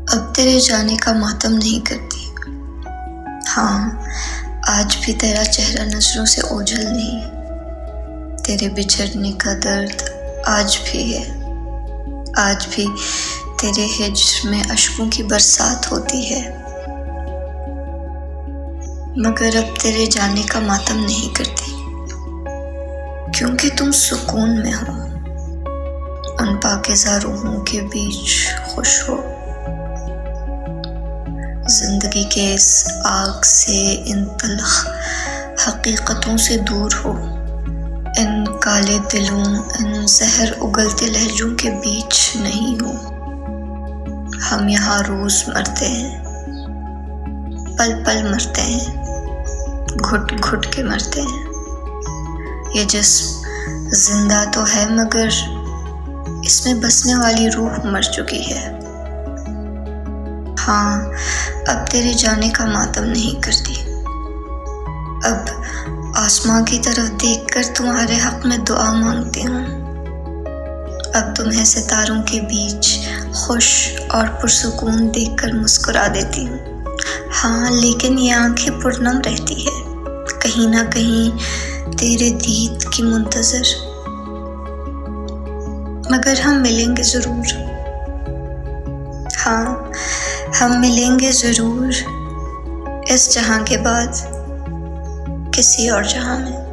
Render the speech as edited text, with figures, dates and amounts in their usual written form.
अब तेरे जाने का मातम नहीं करती। हाँ, आज भी तेरा चेहरा नजरों से ओझल नहीं। तेरे बिछड़ने का दर्द आज भी है। आज भी तेरे हिज्र में अश्कों की बरसात होती है। मगर अब तेरे जाने का मातम नहीं करती, क्योंकि तुम सुकून में हो, उन पाकीज़ा रूहों के बीच खुश हो। जिंदगी के इस आग से, इन तल्ख हकीकतों से दूर हो। इन काले दिलों, इन जहर उगलते लहजों के बीच नहीं हो। हम यहाँ रोज मरते हैं, पल पल मरते हैं, घुट घुट के मरते हैं। ये जिस्म जिंदा तो है, मगर इसमें बसने वाली रूह मर चुकी है। हाँ, अब तेरे जाने का मातम नहीं करती। अब आसमां की तरफ देखकर तुम्हारे हक में दुआ मांगती हूँ। अब तुम्हें सितारों के बीच खुश और पुरसुकून देखकर मुस्कुरा देती हूँ। हाँ, लेकिन ये आंखें पुरनम रहती है, कहीं ना कहीं तेरे दीद की मुंतजर। मगर हम मिलेंगे जरूर। हाँ, हम मिलेंगे जरूर, इस जहां के बाद किसी और जहां में।